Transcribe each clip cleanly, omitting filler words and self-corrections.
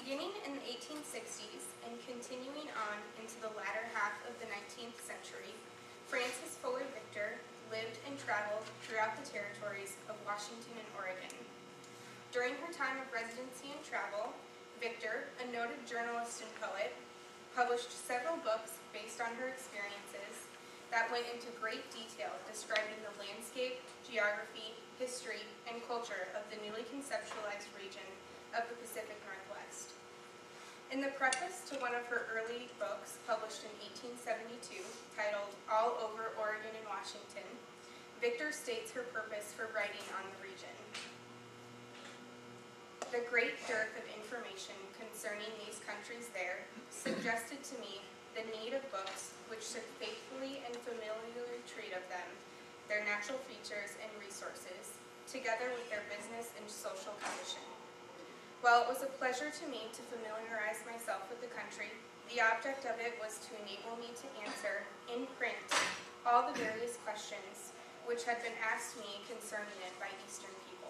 Beginning in the 1860s and continuing on into the latter half of the 19th century, Frances Fuller Victor lived and traveled throughout the territories of Washington and Oregon. During her time of residency and travel, Victor, a noted journalist and poet, published several books based on her experiences that went into great detail describing the landscape, geography, history, and culture of the newly conceptualized region of the Pacific Northwest. In the preface to one of her early books, published in 1872, titled All Over Oregon and Washington, Victor states her purpose for writing on the region. The great dearth of information concerning these countries there suggested to me the need of books which should faithfully and familiarly treat of them, their natural features and resources, together with their business and social condition. While it was a pleasure to me to familiarize myself with the country, the object of it was to enable me to answer, in print, all the various questions which had been asked me concerning it by Eastern people.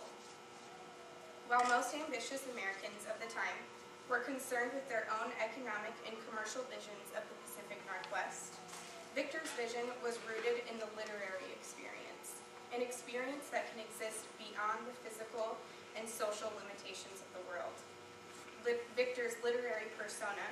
While most ambitious Americans of the time were concerned with their own economic and commercial visions of the Pacific Northwest, Victor's vision was rooted in the literary experience, an experience that can exist beyond the physical and social limitations of the world. Victor's literary persona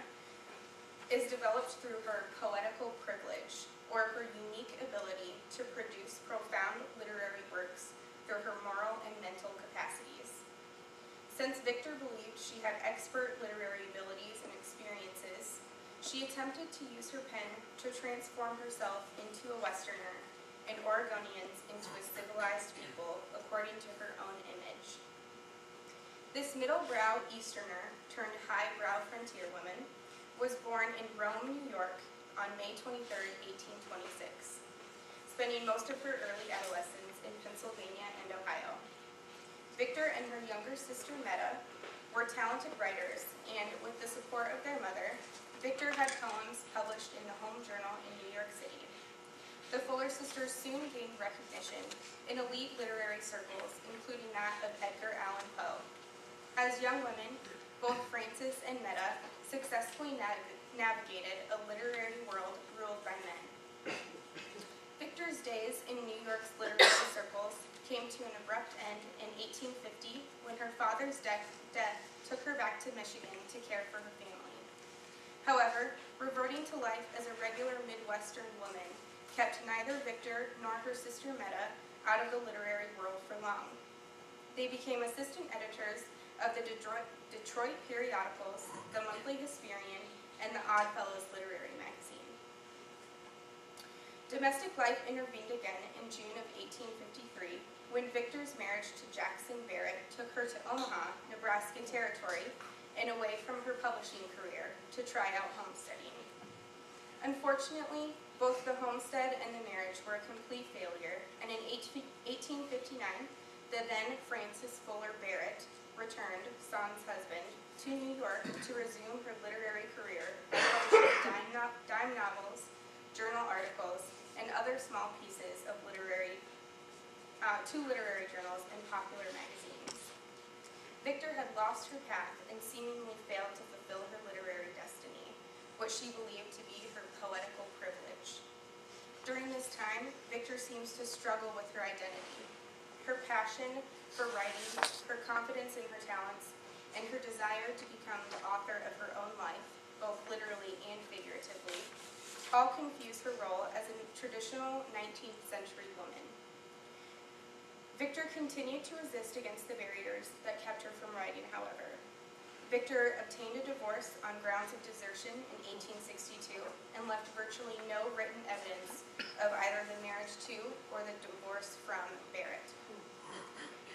is developed through her poetical privilege, or her unique ability to produce profound literary works through her moral and mental capacities. Since Victor believed she had expert literary abilities and experiences, she attempted to use her pen to transform herself into a Westerner and Oregonians into a civilized people according to her own image. This middle-brow Easterner turned high-brow frontier woman was born in Rome, New York on May 23, 1826, spending most of her early adolescence in Pennsylvania and Ohio. Victor and her younger sister Meta were talented writers, and with the support of their mother, Victor had poems published in the Home Journal in New York City. The Fuller sisters soon gained recognition in elite literary circles, including that of Edgar Allan Poe. As young women, both Frances and Meta successfully navigated a literary world ruled by men. Victor's days in New York's literary circles came to an abrupt end in 1850 when her father's death took her back to Michigan to care for her family. However, reverting to life as a regular Midwestern woman kept neither Victor nor her sister Meta out of the literary world for long. They became assistant editors of the Detroit periodicals, the Monthly Hesperian, and the Oddfellows literary magazine. Domestic life intervened again in June of 1853 when Victor's marriage to Jackson Barrett took her to Omaha, Nebraska Territory, and away from her publishing career to try out homesteading. Unfortunately, both the homestead and the marriage were a complete failure, and in 1859, the then Frances Fuller Barrett returned, Son's husband, to New York to resume her literary career by publishing dime novels, journal articles, and other small pieces of to literary journals and popular magazines. Victor had lost her path and seemingly failed to fulfill her literary destiny, what she believed to be her poetical privilege. During this time, Victor seems to struggle with her identity. Her passion for writing, her confidence in her talents, and her desire to become the author of her own life, both literally and figuratively, all confuse her role as a traditional 19th century woman. Victor continued to resist against the barriers that kept her from writing, however. Victor obtained a divorce on grounds of desertion in 1862 and left virtually no written evidence of either the marriage to or the divorce from Barrett.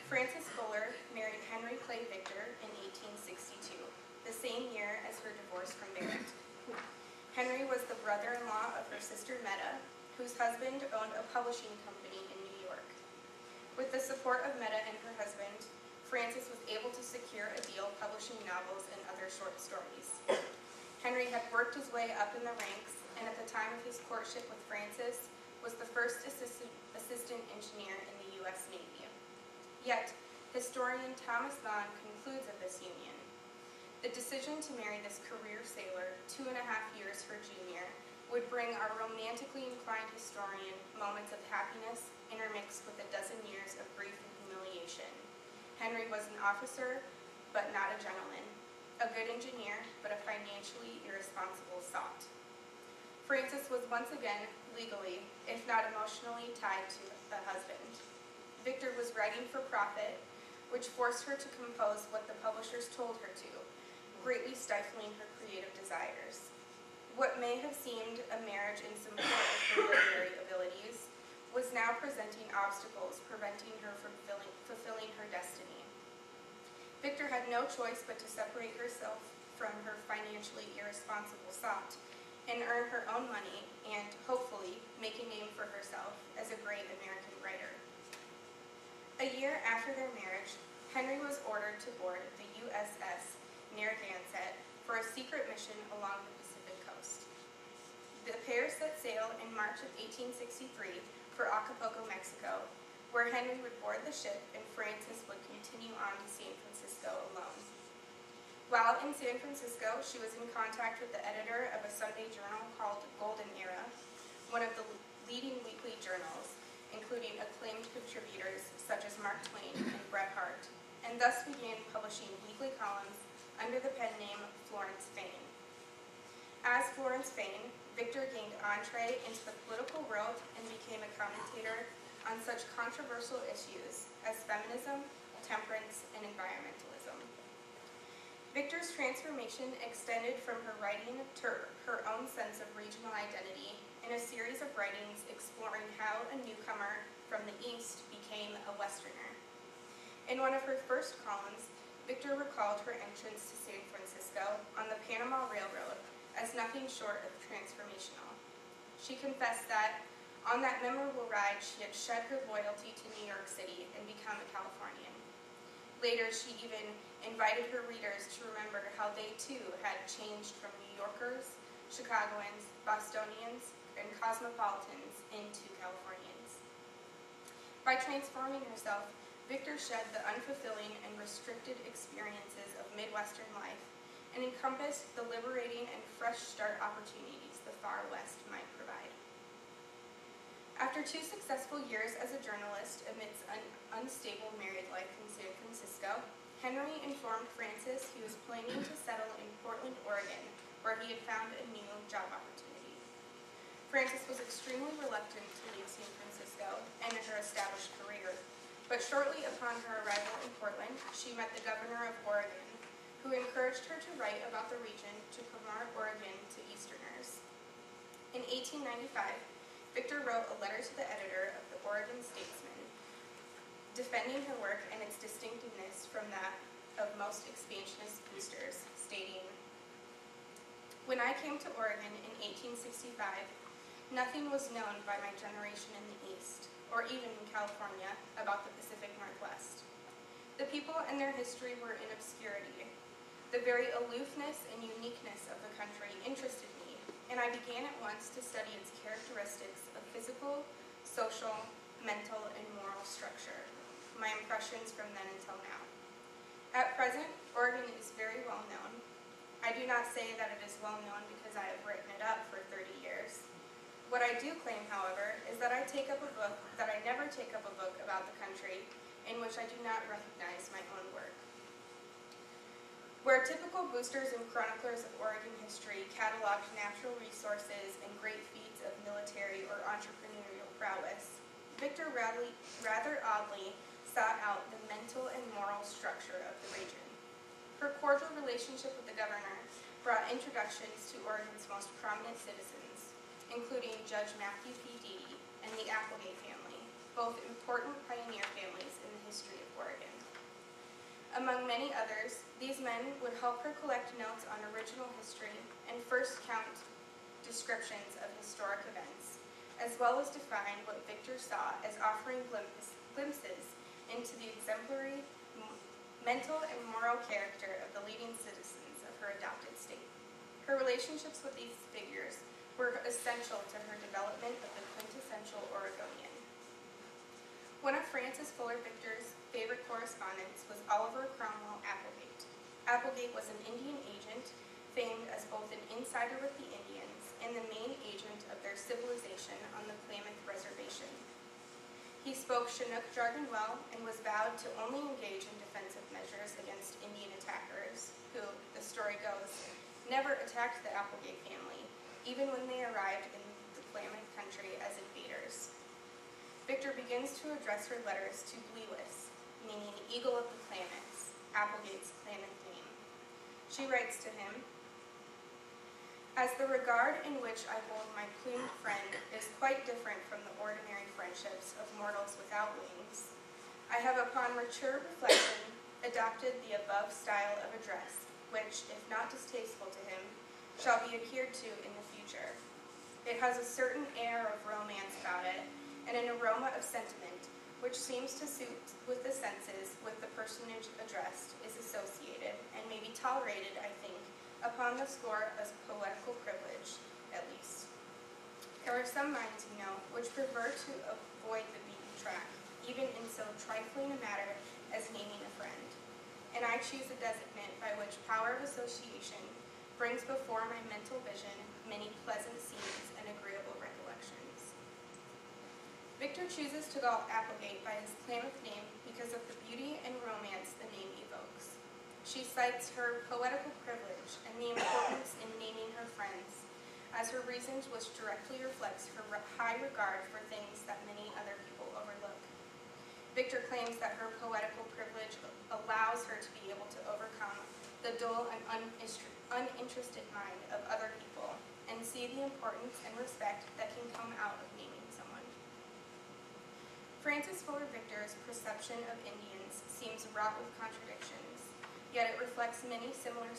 Frances Fuller married Henry Clay Victor in 1862, the same year as her divorce from Barrett. Henry was the brother-in-law of her sister Meta, whose husband owned a publishing company in New York. With the support of Meta and her husband, Frances was able to secure a deal publishing novels and other short stories. Henry had worked his way up in the ranks, and at the time of his courtship with Frances, was the first assistant engineer in the U.S. Navy. Yet, historian Thomas Vaughan concludes of this union. The decision to marry this career sailor, 2.5 years her junior, would bring our romantically inclined historian moments of happiness intermixed with a dozen years of grief and humiliation. Henry was an officer, but not a gentleman, a good engineer, but a financially irresponsible sot. Frances was once again legally, if not emotionally, tied to a husband. Victor was writing for profit, which forced her to compose what the publishers told her to, greatly stifling her creative desires. What may have seemed a marriage in support of her literary abilities was now presenting obstacles preventing her from fulfilling her destiny. Victor had no choice but to separate herself from her financially irresponsible sot and earn her own money and, hopefully, make a name for herself as a great American writer. A year after their marriage, Henry was ordered to board the USS Narragansett for a secret mission along the Pacific coast. The pair set sail in March of 1863 for Acapulco, Mexico, where Henry would board the ship and Frances would continue on to San Francisco alone. While in San Francisco, she was in contact with the editor of a Sunday journal called Golden Era, one of the leading weekly journals, including acclaimed contributors such as Mark Twain and Bret Harte, and thus began publishing weekly columns under the pen name Florence Fane. As Florence Fane, Victor gained entree into the political world and became a commentator on such controversial issues as feminism, temperance, and environmentalism. Victor's transformation extended from her writing to her own sense of regional identity in a series of writings exploring how a newcomer from the East became a Westerner. In one of her first columns, Victor recalled her entrance to San Francisco on the Panama Railroad as nothing short of transformational. She confessed that on that memorable ride she had shed her loyalty to New York City and become a Californian. Later, she even invited her readers to remember how they too had changed from New Yorkers, Chicagoans, Bostonians, and cosmopolitans into Californians. By transforming herself, Victor shed the unfulfilling and restricted experiences of Midwestern life and encompassed the liberating and fresh start opportunities the far West might provide. After 2 successful years as a journalist amidst an unstable married life in San Francisco, Henry informed Frances he was planning to settle in Portland, Oregon, where he had found a new job opportunity. Frances was extremely reluctant to leave San Francisco and her established career, but shortly upon her arrival in Portland, she met the governor of Oregon, who encouraged her to write about the region to promote Oregon to Easterners. In 1895, Victor wrote a letter to the editor of the Oregon Statesman, defending her work and its distinctiveness from that of most expansionist boosters, stating, "When I came to Oregon in 1865, nothing was known by my generation in the East, or even in California, about the Pacific Northwest. The people and their history were in obscurity. The very aloofness and uniqueness of the country interested me, and I began at once to study its characteristics of physical, social, mental, and moral structure, my impressions from then until now. At present, Oregon is very well known. I do not say that it is well known because I have written it up for 30 years. What I do claim, however, is that I never take up a book about the country in which I do not recognize my own work. Where typical boosters and chroniclers of Oregon history cataloged natural resources and great feats of military or entrepreneurial prowess, Victor rather oddly sought out the mental and moral structure of the region. Her cordial relationship with the governor brought introductions to Oregon's most prominent citizens, including Judge Matthew P. Deedy and the Applegate family, both important pioneer families in the history of Oregon. Among many others, these men would help her collect notes on original history and first-hand descriptions of historic events, as well as define what Victor saw as offering glimpses into the exemplary mental and moral character of the leading citizens of her adopted state. Her relationships with these figures were essential to her development of the quintessential Oregonian. One of Frances Fuller Victor's favorite correspondents was Oliver Cromwell Applegate. Applegate was an Indian agent, famed as both an insider with the Indians and the main agent of their civilization on the Klamath Reservation. He spoke Chinook jargon well and was vowed to only engage in defensive measures against Indian attackers, who, the story goes, never attacked the Applegate family, even when they arrived in the Klamath country as invaders. Victor begins to address her letters to Bleewis, meaning Eagle of the Klamaths, Applegate's Klamath name. She writes to him, "As the regard in which I hold my plumed friend is quite different from the ordinary friendships of mortals without wings, I have upon mature reflection adopted the above style of address, which, if not distasteful to him, shall be adhered to in the future. It has a certain air of romance about it, and an aroma of sentiment, which seems to suit with the senses with the personage addressed, is associated, and may be tolerated, I think, upon the score of poetical privilege, at least. There are some minds, you know, which prefer to avoid the beaten track, even in so trifling a matter as naming a friend, and I choose a designate by which power of association brings before my mental vision many pleasant scenes and agreeable recollections." Victor chooses to call Applegate by his Klamath name because of the beauty and romance the name evokes. She cites her poetical privilege and the importance in naming her friends as her reasons, which directly reflects her high regard for things that many other people overlook. Victor claims that her poetical privilege allows her to be able to overcome the dull and uninterested mind of other people and see the importance and respect that can come out of naming someone. Francis Fuller Victor's perception of Indians seems wrought with contradictions, yet it reflects many similar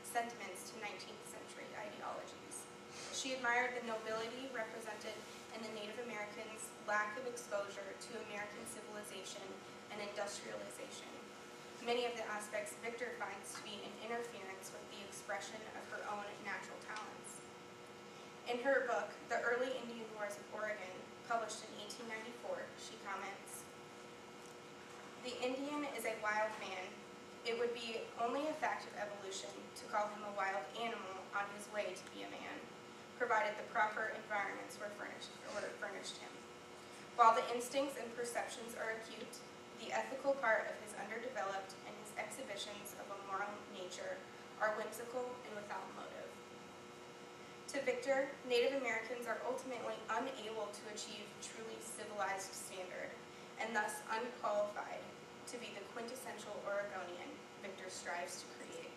sentiments to 19th century ideologies. She admired the nobility represented in the Native Americans' lack of exposure to American civilization and industrialization. Many of the aspects Victor finds to be an interference with the expression of her own natural talents. In her book, The Early Indian Wars of Oregon, published in 1894, she comments, "The Indian is a wild man. It would be only a fact of evolution to call him a wild animal on his way to be a man, provided the proper environments were furnished him. While the instincts and perceptions are acute, the ethical part of his underdeveloped and his exhibitions of a moral nature are whimsical and without motive." To Victor, Native Americans are ultimately unable to achieve truly civilized standard, and thus unqualified to be the quintessential Oregonian Victor strives to create.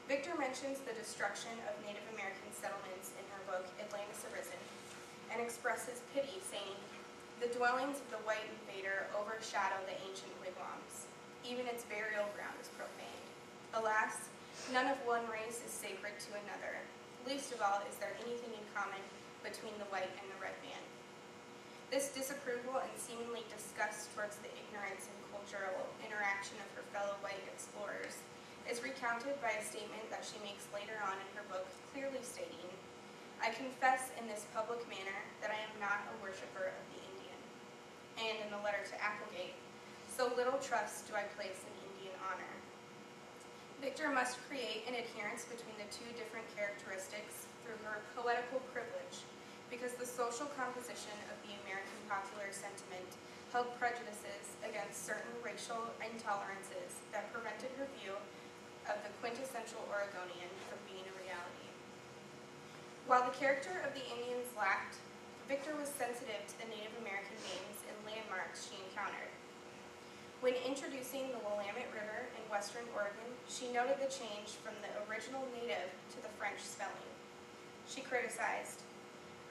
Victor mentions the destruction of Native American settlements in her book, Atlantis Arisen, and expresses pity, saying, "The dwellings of the white invader overshadow the ancient wigwams. Even its burial ground is profaned. Alas, none of one race is sacred to another. Least of all is there anything in common between the white and the red man." This disapproval and seemingly disgust towards the ignorance and cultural interaction of her fellow white explorers is recounted by a statement that she makes later on in her book, clearly stating, "I confess in this public manner that I am not a worshiper of the Indian." And in the letter to Applegate, "So little trust do I place in Indian honor." Victor must create an adherence between the two different characteristics through her poetical privilege, because the social composition of the American popular sentiment held prejudices against certain racial intolerances that prevented her view of the quintessential Oregonian from being a reality. While the character of the Indians lacked, Victor was sensitive to the Native American names and landmarks she encountered. When introducing the Willamette River in western Oregon, she noted the change from the original native to the French spelling. She criticized,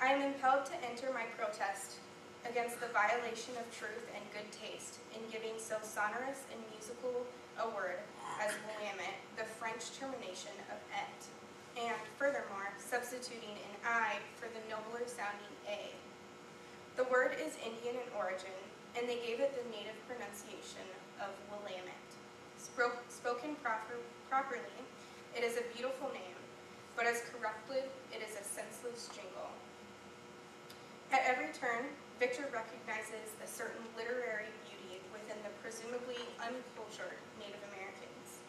"I am impelled to enter my protest against the violation of truth and good taste in giving so sonorous and musical a word as Willamette the French termination of et, and furthermore substituting an I for the nobler sounding A. The word is Indian in origin, and they gave it the native pronunciation of Willamette. Spoken properly, it is a beautiful name, but as corrupted, it is a senseless jingle." At every turn, Victor recognizes a certain literary beauty within the presumably uncultured Native Americans.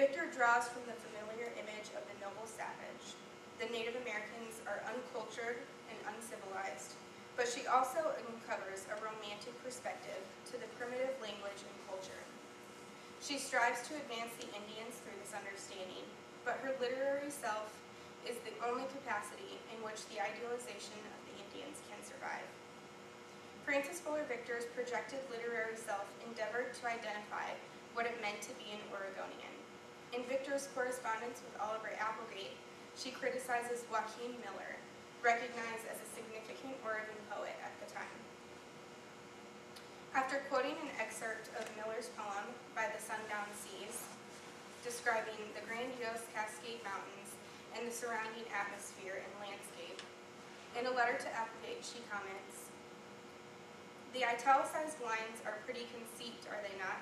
Victor draws from the familiar image of the noble savage. The Native Americans are uncultured and uncivilized, but she also uncovers a romantic perspective to the primitive language and culture. She strives to advance the Indians through this understanding, but her literary self is the only capacity in which the idealization of the Indians can survive. Frances Fuller Victor's projected literary self endeavored to identify what it meant to be an Oregonian. In Victor's correspondence with Oliver Applegate, she criticizes Joaquin Miller, recognized as a significant Oregon poet at the time. After quoting an excerpt of Miller's poem By the Sundown Seas, describing the grandiose Cascade Mountains and the surrounding atmosphere and landscape, in a letter to Applegate she comments, "The italicized lines are pretty conceit, are they not?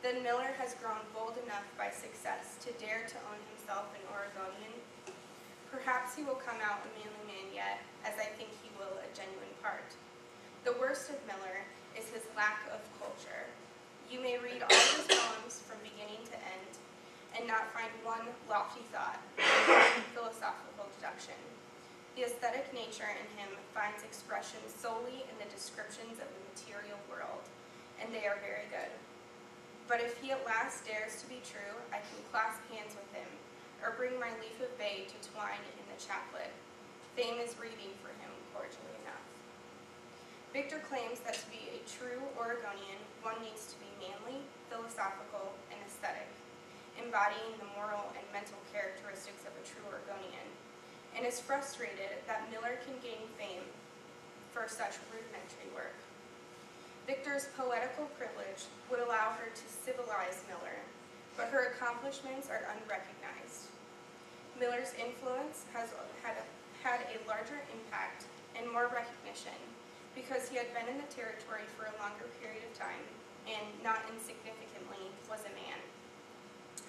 Then Miller has grown bold enough by success to dare to own himself an Oregonian. Perhaps he will come out a manly man yet, as I think he will a genuine part. The worst of Miller is his lack of culture. You may read all his poems from beginning to end and not find one lofty thought, philosophical deduction. The aesthetic nature in him finds expression solely in the descriptions of the material world, and they are very good. But if he at last dares to be true, I can clasp hands with him, or bring my leaf of bay to twine in the chaplet. Fame is breathing for him cordially enough." Victor claims that to be a true Oregonian, one needs to be manly, philosophical, and aesthetic, embodying the moral and mental characteristics of a true Oregonian, and is frustrated that Miller can gain fame for such rudimentary work. Victor's poetical privilege would allow her to civilize Miller, but her accomplishments are unrecognized. Miller's influence has had a larger impact and more recognition because he had been in the territory for a longer period of time and, not insignificantly, was a man.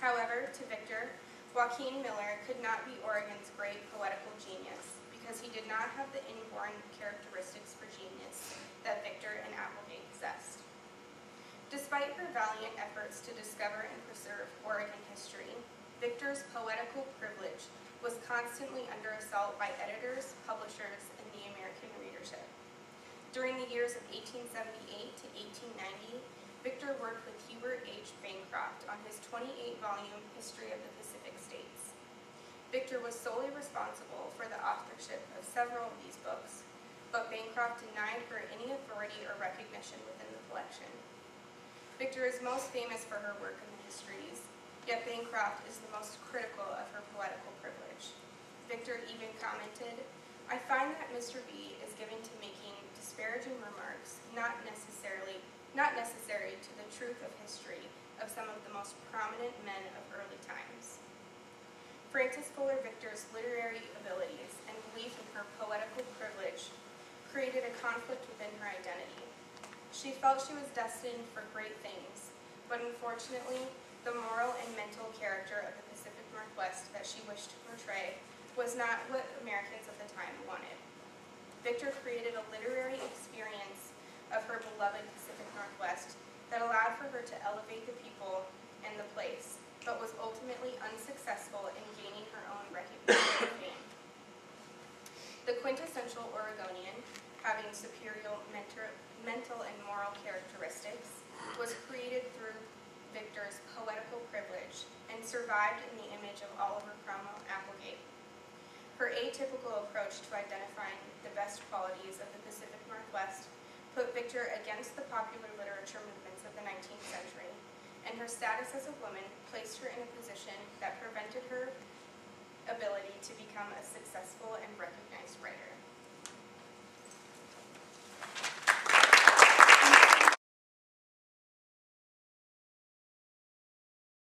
However, to Victor, Joaquin Miller could not be Oregon's great poetical genius because he did not have the inborn characteristics for genius that Victor and Applegate possessed. Despite her valiant efforts to discover and preserve Oregon history, Victor's poetical privilege was constantly under assault by editors, publishers, and the American readership. During the years of 1878 to 1890, Victor worked with Hubert H. Bancroft on his 28-volume History of the Pacific States. Victor was solely responsible for the authorship of several of these books, but Bancroft denied her any authority or recognition within the collection. Victor is most famous for her work in the histories, yet Bancroft is the most critical of her poetical privilege. Victor even commented, "I find that Mr. B is given to making disparaging remarks, not necessary to the truth of history of some of the most prominent men of early times." Frances Fuller Victor's literary abilities and belief in her poetical privilege created a conflict within her identity. She felt she was destined for great things, but unfortunately, the moral and mental character of the Pacific Northwest that she wished to portray was not what Americans of the time wanted. Victor created a literary experience of her beloved Pacific Northwest that allowed for her to elevate the people and the place, but was ultimately unsuccessful in gaining her own recognition and fame. The quintessential Oregonian, having superior mental and moral characteristics, was created through Victor's poetical privilege and survived in the image of Oliver Cromwell Applegate. Her atypical approach to identifying the best qualities of the Pacific Northwest put Victor against the popular literature movements of the 19th century, and her status as a woman placed her in a position that prevented her ability to become a successful and recognized